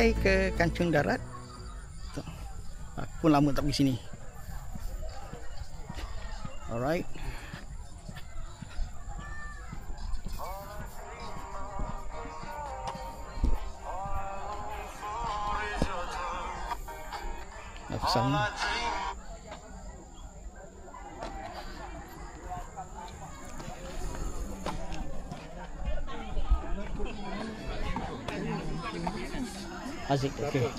sampai ke Kancung Darat. Aku pun lama tak pergi sini. Alright. Sama. Asik, okey.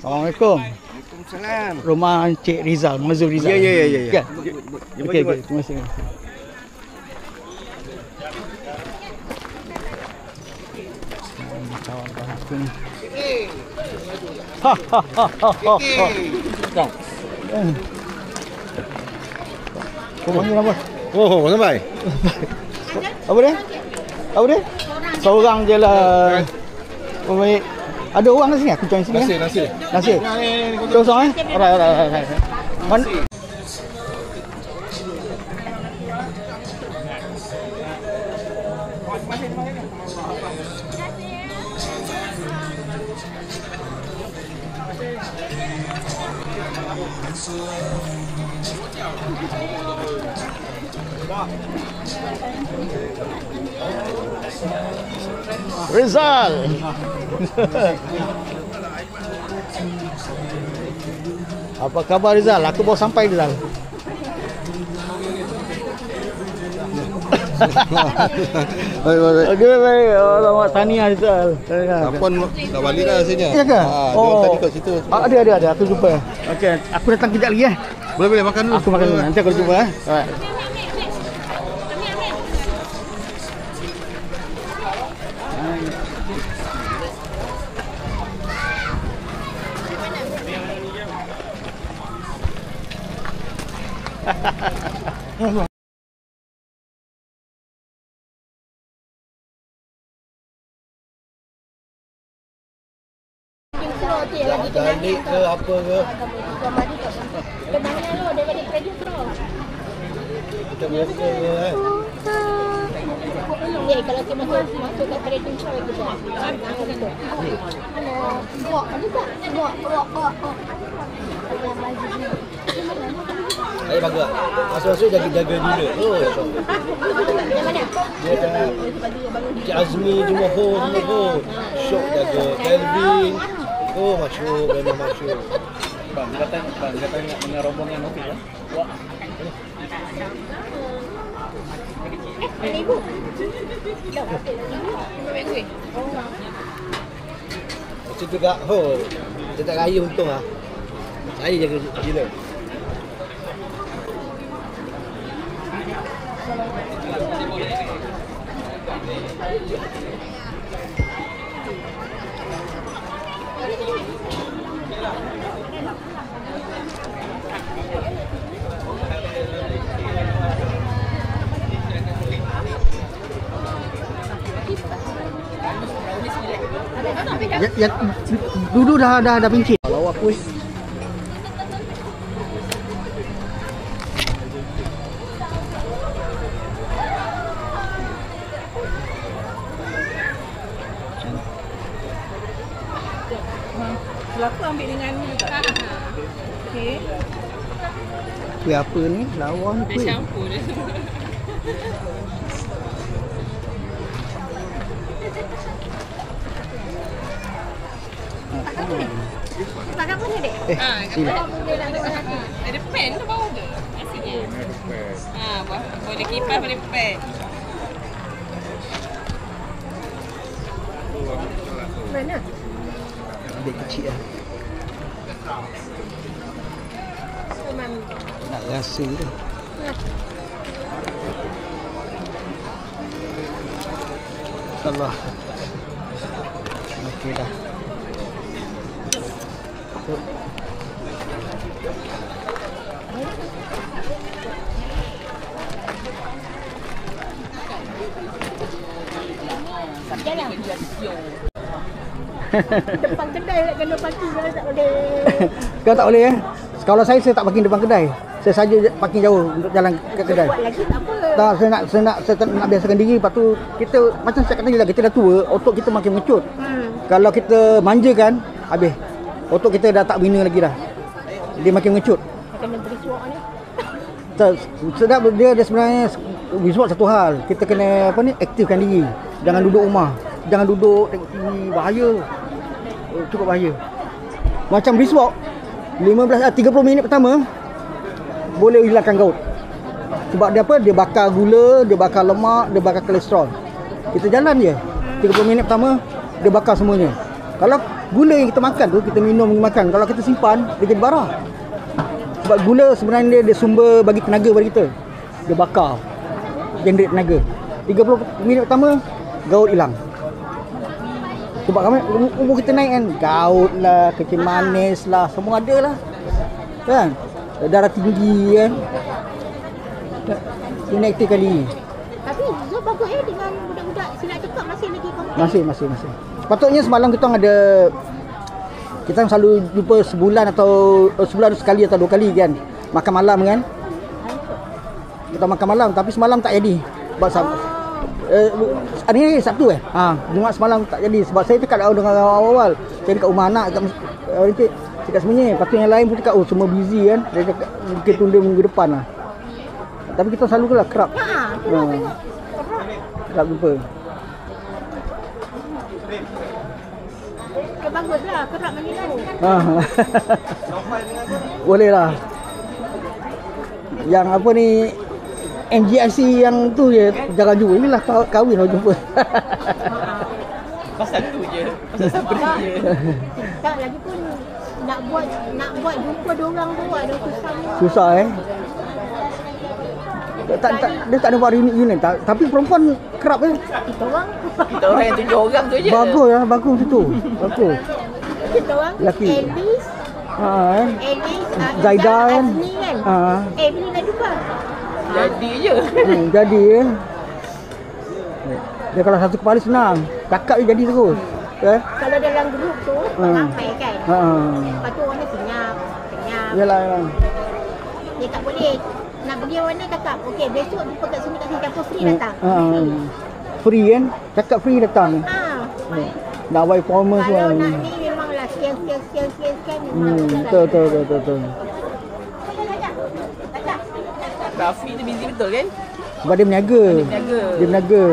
Assalamualaikum. Waalaikumsalam. Rumah Encik Rizal, Mazul Rizal. Ya. Kan? Okey, terima kasih. Kawan-kawan aku ni. Kau panggil apa? Oh, sampai. Apa dia? Apa dia? Seorang je lah. Baik. Ada orang kat sini? Aku join sini. Nasi. Nasi. Kosong Alright. Rizal. Apa khabar Rizal? Aku baru sampai Rizal. Baik. Selamat tahniah Rizal. Apun dah balik dah rasanya. Ya ke? Dia tadi kat situ. Ada. Aku jumpa. Okey, aku datang kejap lagi Boleh makan dulu. Aku makan dulu. Nanti aku jumpa Alright. Balik ke apa ke? Kita biasa ke Ya, kalau kita masuk ke trading show kita. Buat ada tak? Buat. Saya bagus. Masuk-masuk jaga dulu. Oh. Yang mana? Dia dah Cik Azmi semua Syok jaga Kelvin. Oh, masyuk, memang masyuk. Bang, kata nak dengan rombongan okey ya. Wah. Ibu. Macam tu kak, kita tak raya untung lah. Saya jaga gila. Ya, dulu dah pincit. Kalau aku Kelapa ambil dengan ni juga. Okey. kuih apa ni? Lawa ni kuih. Campur dia. Tak apa ni dek? Sila. Ada pen tu bawah tu. Asalnya. Boleh kipas, boleh pen. Mana? Ambil kecil lah. Nak rasa tu. Allah. Okey dah. Jalan. Depan kedai nak kena parking kalau tak boleh. Kau tak boleh Kalau saya tak parking depan kedai. Saya saja parking jauh untuk jalan ke kedai. Buat lagi tak apa. Tak, saya nak biasakan diri. Lepas tu kita macam saya kata lah, kita dah tua, otot kita makin mengecut. Kalau kita manja kan, habis. Otot kita dah tak bina lagi dah. Dia makin mengecut. Kena beri suak ni. Sedap dia sebenarnya visual satu hal. Kita kena aktifkan diri. Jangan duduk rumah. Jangan duduk tengok TV, bahaya. Cukup bahaya. Macam brisk walk 30 minit pertama boleh hilangkan gout. Sebab dia apa? Dia bakar gula, dia bakar lemak, dia bakar kolesterol. Kita jalan je 30 minit pertama dia bakar semuanya. Kalau gula yang kita makan tu, kita minum makan, kalau kita simpan dia jadi barah. Sebab gula sebenarnya dia sumber bagi tenaga bagi kita. Dia bakar, generate tenaga. 30 minit pertama gout hilang. Sebab kami umur kita naik kan, gout lah, kencing manis lah, semua ada lah. Kan? Darah tinggi kan. Ini aktifkan diri. Tapi Zul bagus dengan budak-budak silat cekak masih lagi kontak. Masih. Sepatutnya semalam kita ada, kita selalu jumpa sebulan atau sebulan sekali atau 2 kali kan. Makan malam kan. Kita makan malam, tapi semalam tak jadi. Sebab hari ni Sabtu Jumaat semalam tak jadi. Sebab saya cakap dengan awal-awal, saya dekat rumah anak cakap sebenarnya. Lepas tu yang lain pun cakap semua busy kan. Dia cakap mungkin tunda minggu depan lah. Tapi kita selalu lah kerap. Kerap jumpa. Baguslah, kerap mengilau. Boleh lah. Yang apa ni, NGIC yang tu je jangan jumpa. Inilah kahwin lah jumpa. Pasal tu je. Pasal sabri je. Tak, lagi pun nak buat jumpa diorang tu ada susahnya. Susah dia tak ada buat reunion. Tapi perempuan kerap Kita orang yang 7 orang tu je. Bagus lah, bagus tu. Bagus. Kita orang Laki. Elvis, Zaida kan. Azmi kan. Bila dah jumpa. Jadi je. Jadi dia kalau satu kepala senang, cakap je jadi terus. Kalau dalam grup tu ramai kan. Lepas tu orang senyap. Yalah. Dia tak boleh nak pergi mana cakap, okey besok jumpa kat sini campur free datang. Free kan? Cakap free datang. Nak buat performance Kalau kan. nak ni memanglah sekian Betul. Rafi tu busy betul kan? Sebab dia berniaga. Dia berniaga.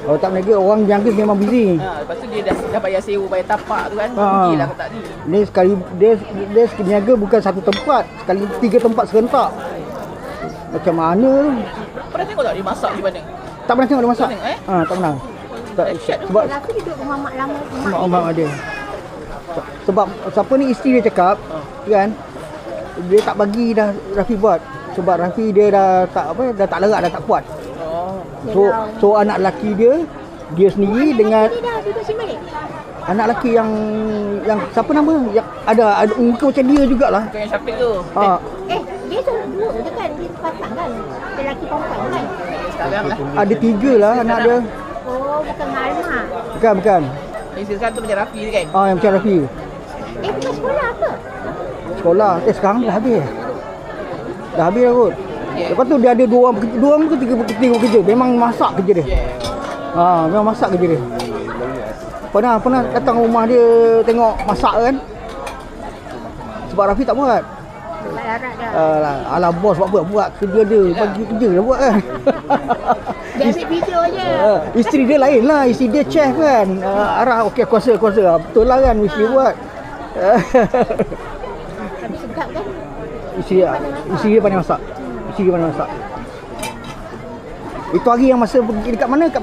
Kalau tak berniaga, orang berniaga memang busy. Lepas tu dia dah bayar sewa, bayar tapak tu kan. Rugilah kau tak ni. Ni sekali dia berniaga bukan satu tempat, sekali 3 tempat serentak. Macam mana tu? Pernah tengok tak dia masak di mana? Tak pernah tengok dia masak. Tak pernah. Sebab Rafi duduk rumah mak lama. mak dia. Sebab siapa ni isteri dia cakap kan, dia tak bagi dah Rafi buat. Sebab Rafi dia dah tak larat, dah tak kuat. So anak lelaki dia sendiri dengan Dia dah duduk sini balik. anak lelaki yang siapa nama? Yang ada muka macam dia jugalah. Bukan yang Syafiq tu. Dia tu duduk je kan, dia pasang kan. Lelaki perempuan kan. Sekarang lah. Ada 3 lah anak dia. Oh, bukan Halma. Bukan. Yang sekarang tu macam Rafi kan? Yang macam Rafi. Bukan sekolah apa? Sekolah. Sekarang dah habis. Dah habis lah kot. Lepas tu dia ada 2 orang ke 3 bekerja. Memang masak kerja dia. Memang masak kerja dia. Pernah datang rumah dia tengok masak kan. Sebab Rafi tak buat. Larat dah. Alah bos buat kerja dia. Bagi kerja dia buat kan. Dia ambil video je. Isteri dia lain lah. Isteri dia chef kan. Arah okey kuasa. Betul lah kan isteri buat. Tapi sedap kan. Isteri dia pandai masak. Itu hari yang masa pergi dekat mana, kat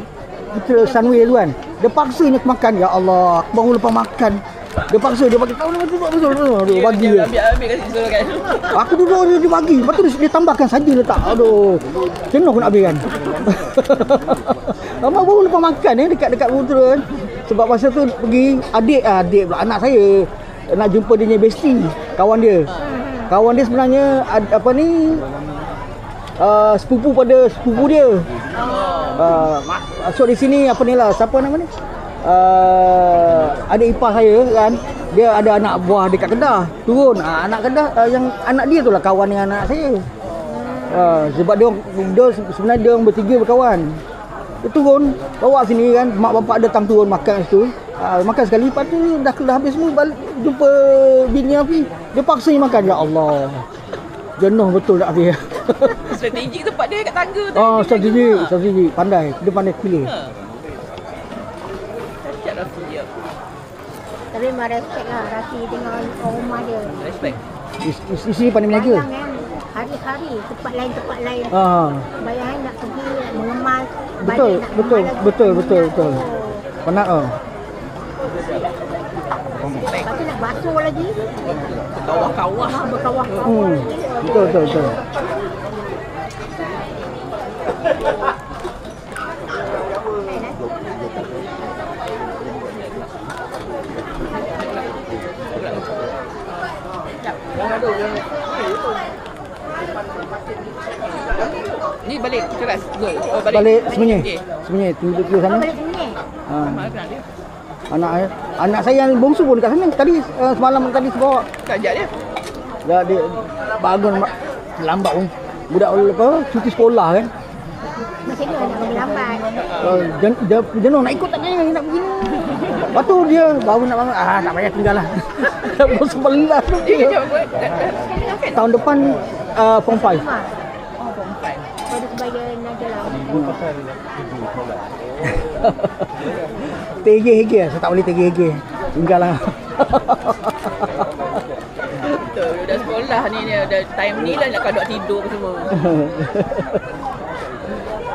Sunway tu kan, dia paksa nak makan. Ya Allah, baru lepas makan dia paksa, dia bagi betul bagi dia. Ambil kasi suruh kan. Aku duduk dia bagi. Lepas tu dia tambahkan saja letak. Aduh, jenuh aku nak habis kan. Abang baru lepas makan dekat betul kan. Sebab masa tu pergi adik pula anak saya nak jumpa dia punya bestie, kawan dia. Kawan dia sebenarnya sepupu pada sepupu dia. So di sini siapa nama ni? Adik ipar saya kan, dia ada anak buah dekat Kedah, turun anak Kedah, yang anak dia tu lah kawan dengan anak saya. Sebab dia sebenarnya dia orang bertiga berkawan. Dia turun, bawa sini kan, mak bapak datang turun makan situ. Makan sekali, lepas tu dah habis semua, balik jumpa bini Afi. Dia paksa dia makan. Ya Allah. Jenuh betul tak Afi. Strategi tempat dia kat tangga tu. Strategi. Pandai. Dia pandai pilih. Dahsyat Rafi dia. Tapi memang respect lah Rafi dengan orang rumah dia. Respect. Isteri pandai berniaga. Bayang kan, hari-hari tempat lain. Bayang nak pergi mengemas. Betul. Penat oh. Lepas tu nak basuh lagi. Berkawah-kawah. Berkawah-kawah lagi. Betul. Ni balik keras. Balik sebenarnya. Tunggu sana. Balik sini. Mana kenal dia? Anak saya yang bongsu pun dekat sana. Tadi semalam tadi bawa. Kajak dia. Dia bangun lambat pun. Budak apa cuti sekolah kan. Macam mana nak pergi lambat? Dia jenuh nak ikut tak nak begini. Lepas tu dia baru nak bangun. Tak payah tinggal lah. Baru sebelah tu Dia dia. kerja apa? Tahun depan Form 5. Baru sebaya Najalah. Terhege-hege lah. Saya tak boleh terhege-hege. Tinggal lah. Betul, dah sekolah ni dia dah time ni lah nak kadang tidur semua.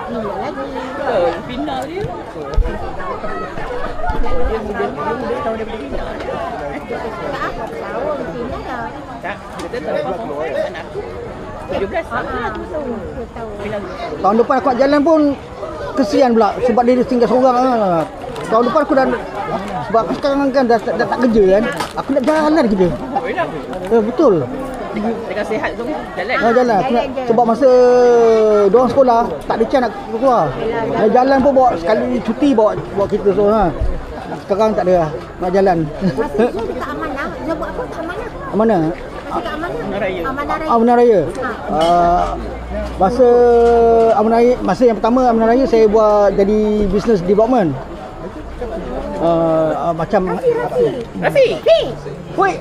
Gila lagi. Betul, final dia. Dia muda tahun daripada final. Tahun sini lah. Tak, dia tahu anak aku 17 tahun. Final. Tahun depan aku nak jalan pun kesian pula sebab dia tinggal seorang lah. Tahun depan aku dah sebab aku sekarang kan dah tak kerja kan. Aku nak jalan kerja. Betul. Dengan sihat tu jalan. Jalan. Sebab masa diorang sekolah tak ada chance nak keluar. Nak jalan pun bawa sekali cuti bawa kita seorang. Sekarang tak ada lah. Nak jalan. Masa tu dekat Amanah. Dia buat apa kat Amanah? Mana? Dekat Amanah. Amanah Raya. Amanah Raya. Masa Amanah Raya, masa yang pertama Amanah Raya saya buat jadi business development. Macam Rafi. Woi.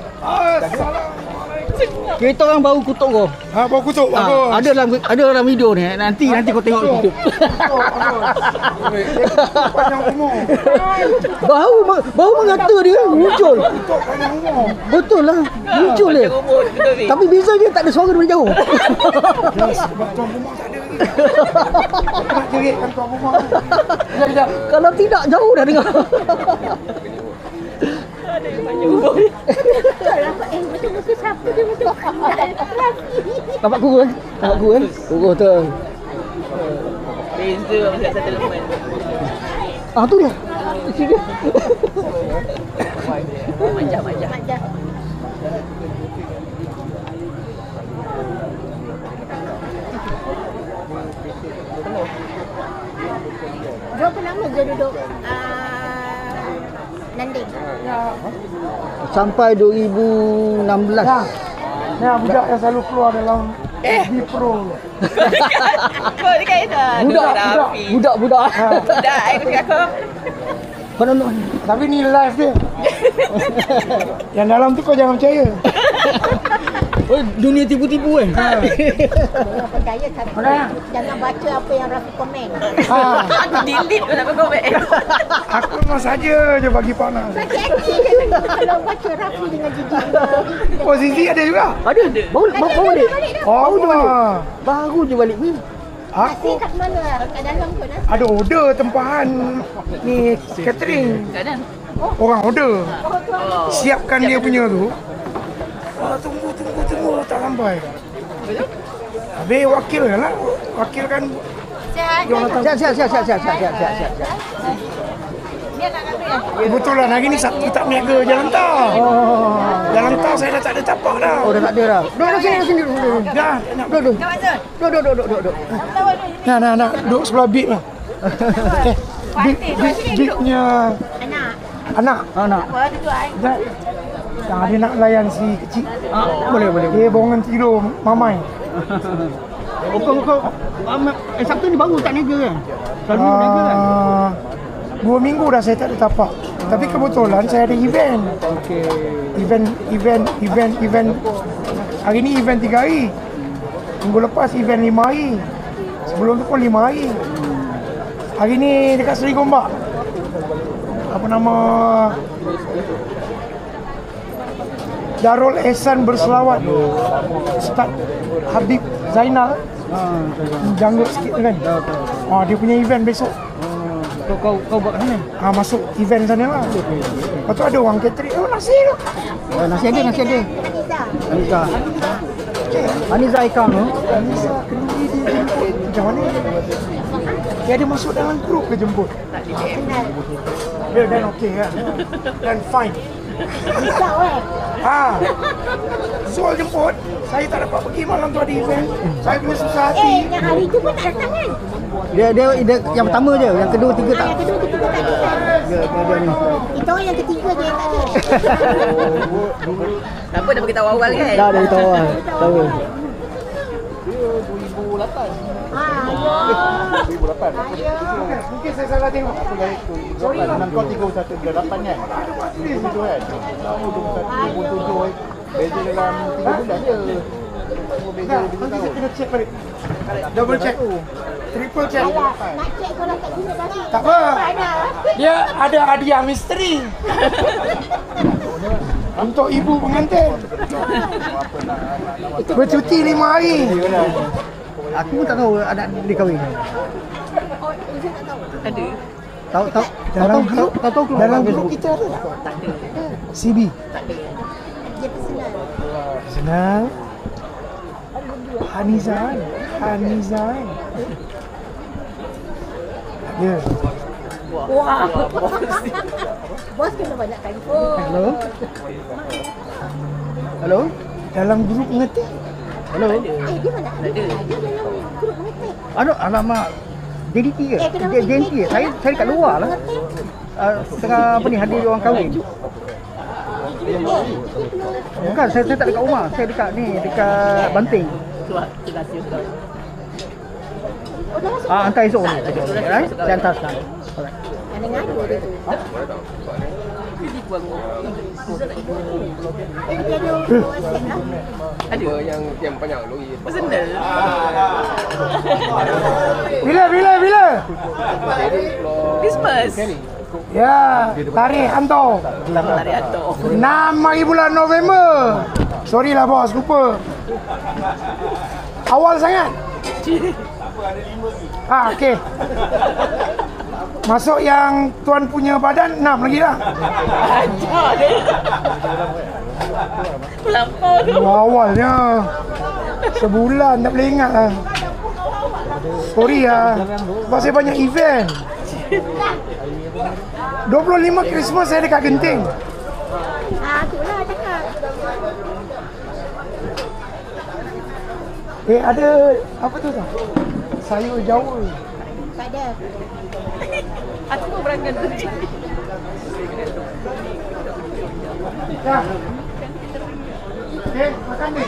Kita orang baru kutuk kau. Bawa kutuk. Ada dalam video ni. Nanti kau tengok YouTube. Panjang umur. Baru mengata dia muncul. Betul lah. Muncul dia. Tapi beza dia tak ada suara dari jauh. Tuan rumah tak ada lagi. Nak jeritkan tuan rumah. Kalau tidak jauh dah dengar. Betul muka siapa dia betul. Nampak guru kan? Guru tu. Beza macam settlement. Tu dia. Dia. Majah. Berapa lama dia duduk landing? Sampai 2016. Ni budak yang selalu keluar dalam FB Pro. Kau dekat dah. Budak. Budak aku cakap kau. Penonton. Tapi ni live dia. Yang dalam tu kau jangan percaya. Oh, dunia tipu-tipu kan? Jangan percaya tapi jangan baca apa yang Rafi komen. Aku delete pun nak komen. Aku memang saja je bagi panas. Bagi aktif kalau baca Rafi dengan jijik. Posisi ada juga. Ada. Baru balik. Baru je balik ni. Nasi Aku kat mana? Kat dalam tu nasi. ada order tempahan ni catering. Kadang. Orang order. Oh. Siapkan dia punya tu. Tunggu tak sampai. Betul? Habis wakil lah. Wakil kan Sihat. Siap. Dia nak kata ya. kebetulan hari ni Sabtu tak berniaga jalan tol. Jalan tol saya dah tak ada tapak dah. Oh, dah tak ada dah. Duduk sini. Dah, nak Duduk. Nak duduk sebelah bib lah. Bib punya Anak. anak. Apa duduk ai? Dah. Yang ada nak layan si kecil. Boleh. Dia bohongan tidur mamai. kau Sabtu ni baru tak niaga kan? Selalu niaga kan? 2 minggu dah saya tak ada tapak. Tapi kebetulan saya ada event. Okey. Event. Hari ni event 3 hari. Minggu lepas event 5 hari. Sebelum tu pun 5 hari. Hari ni dekat Seri Gombak. Apa nama? Darul Ehsan berselawat. Ustaz Habib Zainal. Janggut sikit tu kan. Dia punya event besok. Kau buat kat sana? Masuk event sana lah. Lepas tu ada orang catering. Nasi tu. Nasi ada. Aniza. Aniza Ikam tu. Aniza kenduri dia jemput. Macam mana? Dia ada masuk dalam grup ke jemput? Dia dan okey kan? Dan fine. Risau Soal jemput, saya tak dapat pergi malam tu ada event. Saya punya susah hati. yang hari tu pun tak datang kan? Dia yang pertama je, yang kedua, tiga tak. Yang kedua, ketiga tak ada kan? Dia ni. Kita orang yang ketiga je yang tak ada. Tak apa, dah beritahu awal kan? Dah tahu awal. Tahu. Mungkin saya salah tengok. Sorry lah. Kau 3138 kan? Itu kan? Kamu 21, 27 beza dalam 3 bulan je. Nanti saya kena check balik. Double check. Triple check. Nak check korang kat sini tadi. Tak apa. Dia ada hadiah misteri. Untuk ibu pengantin. Bercuti 5 hari. Aku pun tak tahu anak dia kahwin. Ada. Dalam grup keluar kita ada tak? Tak ada. CB. Tak ada. Dia personal. Senang. Hanizan. Ya. Wah. Bos kena banyak telefon. Halo? Dalam grup mengerti. Halo? Dia mana ada? Dia dalam grup mengetik. Alamak. JDT ke? kenapa JNT ke? Saya dekat luar lah. Tengah apa ni, hadir orang kahwin. Bukan, saya tak dekat rumah. Saya dekat ni, dekat Banting. Hantar esok ni. Alright? Saya hantar sekarang. Alright. Ada ngadu dia tu. Dia ada WhatsApp lah. Ada. Yang banyak lori. Personal. Bila? Christmas. Ya, tarikh hantar. Tarik atuk. 6 hari bulan November. Sorry lah bos, lupa. Awal sangat. Okey. Masuk yang tuan punya badan 6 lagi lah. Ajar dia. Melampau tu. Awalnya sebulan tak boleh ingat lah. Sorry lah. Sebab saya banyak event. 25 Christmas saya dekat Genting. Itulah cakap. Ada apa tu tau? Sayur Jawa. Tak ada. Aku berangkat tu. Dah. Makan ni.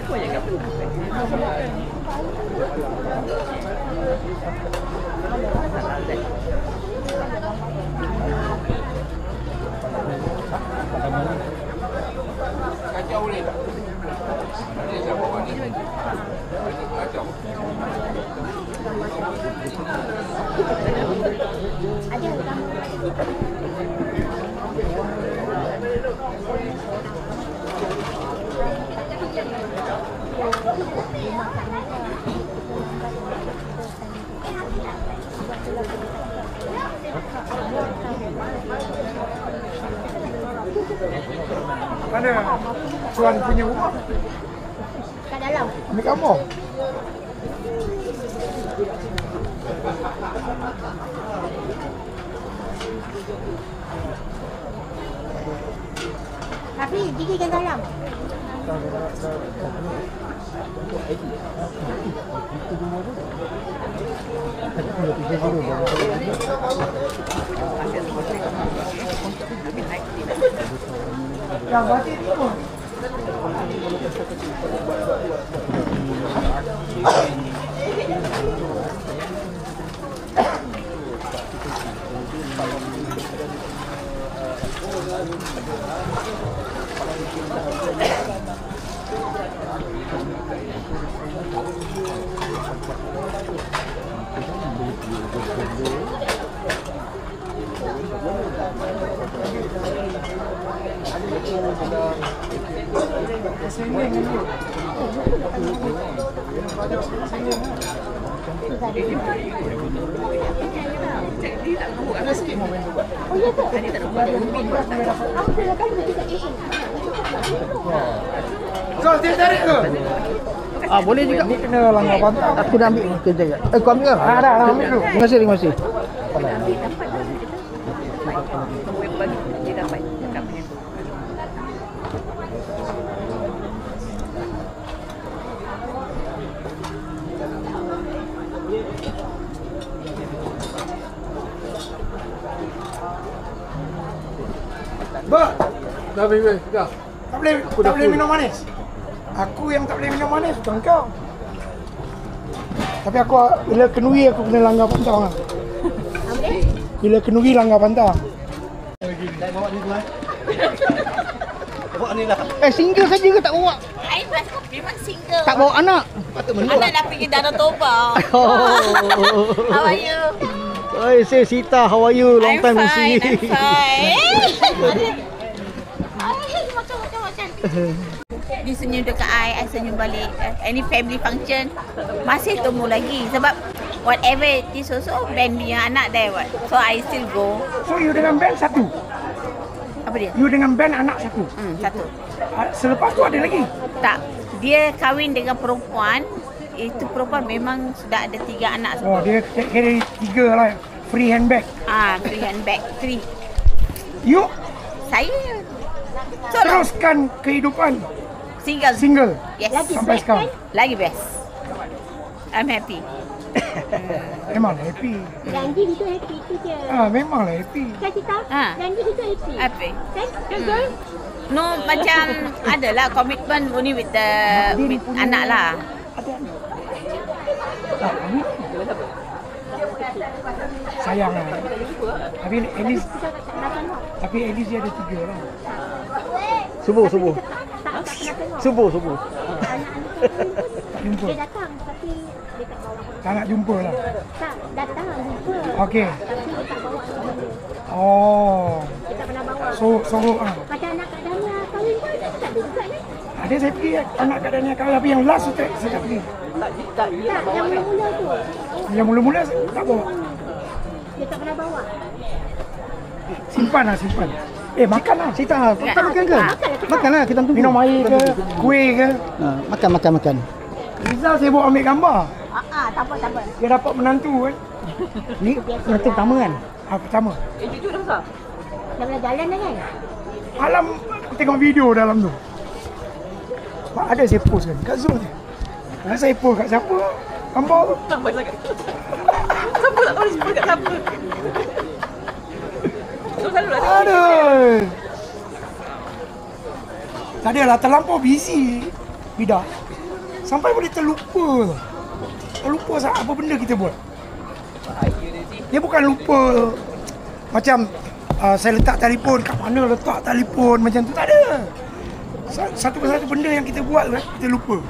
Kau jangan Kacau boleh tak? Boleh saya bawa ni. Kacau. Ada kamu. Mana tuan punya rumah? Kat dalam. Ambil gambar. Tapi gigi kat dalam. Yang batik tu. So, dia tarik tu. Boleh juga. Ni kena langgar pantang. Aku dah ambil kejap je. Kau ambil ke? Dah ambil dulu. Terima kasih, terima kasih. Ba, Dah boleh, dah. tak boleh minum manis. Aku yang tak boleh minum manis, bukan kau. Tapi aku bila kenuri aku kena langgar pantang lah. Bila kenuri langgar pantang. Bawa ni lah. Single saja ke tak bawa? I plus memang single. Tak bawa anak? Anak dah pergi Danau Toba. Oh. How are you? Oi, say Sita, how are you? Long time no see. I'm fine. Makan. Dia senyum dekat I senyum balik. Any family function masih tunggu lagi sebab whatever it is also band punya anak there what. So I still go. So you dengan band satu? Apa dia? You dengan band anak satu? Satu. Selepas tu ada lagi? Tak. Dia kahwin dengan perempuan. Itu perempuan memang sudah ada 3 anak Oh, semua. dia carry 3 lah. Free handbag. Free handbag 3. You Saya. So teruskan kehidupan single. single Yes. sampai sekarang. Lagi best. I'm happy. Memanglah happy. Janji itu happy tu je. Memanglah happy. Kan Cita? Janji itu happy. Happy. Kan? Betul? No, macam adalah komitmen only with the with anak lah. Sayang lah. Tapi at least dia ada 3 lah. Subuh. Tak nak tengok. Subuh. Tak jumpa. Dia datang tapi dia tak bawa. Tak nak jumpa lah. Tak, datang jumpa. Okey. Tapi dia tak bawa benda. Oh. Dia tak pernah bawa. Sorok lah. Macam anak Kak Dania kahwin pun tak ada juga kan? Ada saya pergi anak kat Dania kahwin. Tapi yang last tu saya tak pergi. Tak, yang mula-mula tu. Yang mula-mula tak bawa. Dia tak pernah bawa. Simpan lah. Makan lah. Sita, kita makan ke? Makanlah, kita tunggu. Minum air ke, kuih ke. Makan. Rizal saya bawa ambil gambar. Tak apa. Dia dapat menantu kan. Ni nanti pertama kan? Pertama. Dah pernah jalan dah kan? Malam aku tengok video dalam tu. Ada saya post kan kat Zul ni. Kalau saya post kat siapa? Gambar tu. Tambah sangat. Siapa tak tahu sebut kat siapa? Aduh. Tak adalah, terlampau busy Bidah. Sampai boleh terlupa apa benda kita buat. Dia bukan lupa macam saya letak telefon, kat mana letak telefon, macam tu tak ada. Satu persatu benda yang kita buat kita lupa.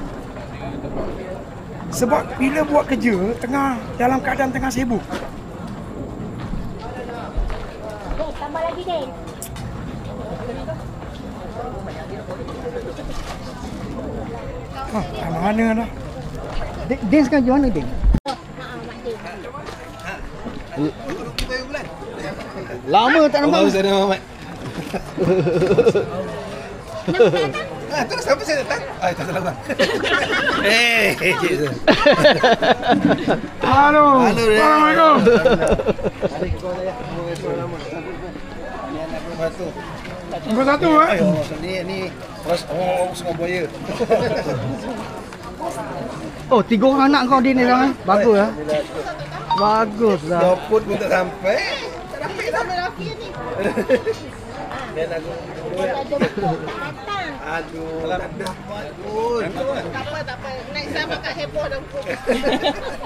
Sebab bila buat kerja dalam keadaan tengah sibuk. Dek, tambah lagi dek. Mana dah. Din sekarang di mana, Din? Mak Din. Lama tak nampak. Baru saya Muhammad. Terus sampai saya datang. Tak salah bang. Halo. Assalamualaikum. Nombor satu Ni orang semua buaya. Oh, 3 orang anak kau Din ni sekarang. Bagus lah. Bagus lah. Dapur pun tak sampai. Tak dapat sampai Rafi ni. Dan aku aduh, tak dapat pun. Tak apa. Naik sama kat heboh dah.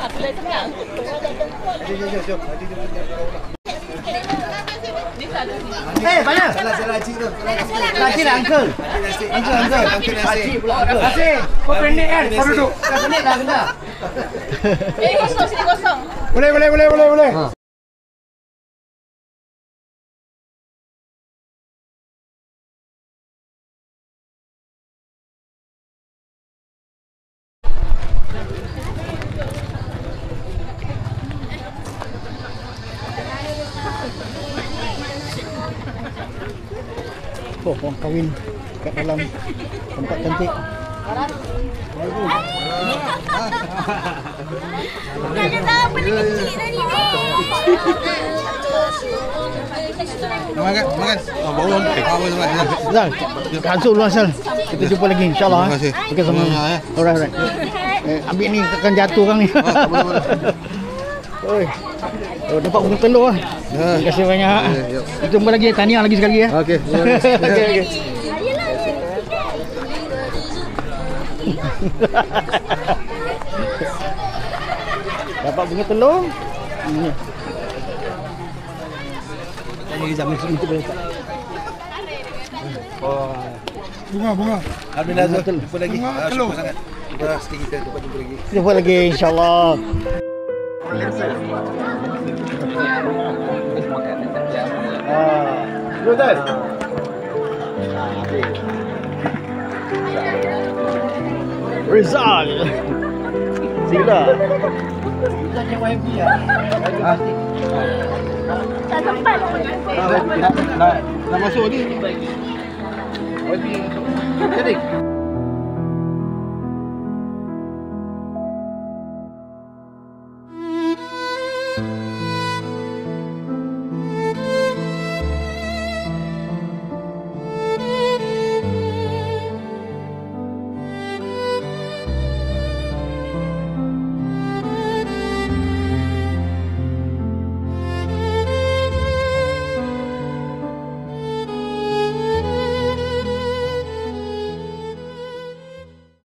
Aku dah tenang. Jom. Dia Mana? Salah cik tu. Pakcik lah, uncle. Uncle. Pakcik pula, uncle. Kasih. Kau pendek kan? Kau duduk. Dah pendek dah, kena. Sini kosong. Boleh. Oh, orang kahwin kat dalam tempat cantik. Ada tahu benda kecil tadi ni. Makan. Oh, bau orang. Apa semua. Zal, kasut dulu Asal. Kita jumpa lagi insyaAllah. Terima kasih. Okey, sama. Alright. Ambil ni akan jatuh kan ni. Boleh. Oi. Oh, dapat bunga telur lah. Terima kasih banyak. Kita jumpa lagi. Tahniah lagi sekali ya. Okey. Okey. Dapat bunga telur. Ini zaman sedikit boleh tak? Bunga. Alhamdulillah Zul. Jumpa lagi. Bunga telur. Syukur sangat. Pasti kita dapat jumpa lagi. Jumpa lagi insyaAllah. Betul. Rizal. Sila. Rizal yang YB ya. Tak sempat. Nak masuk ni. YB. Jadi.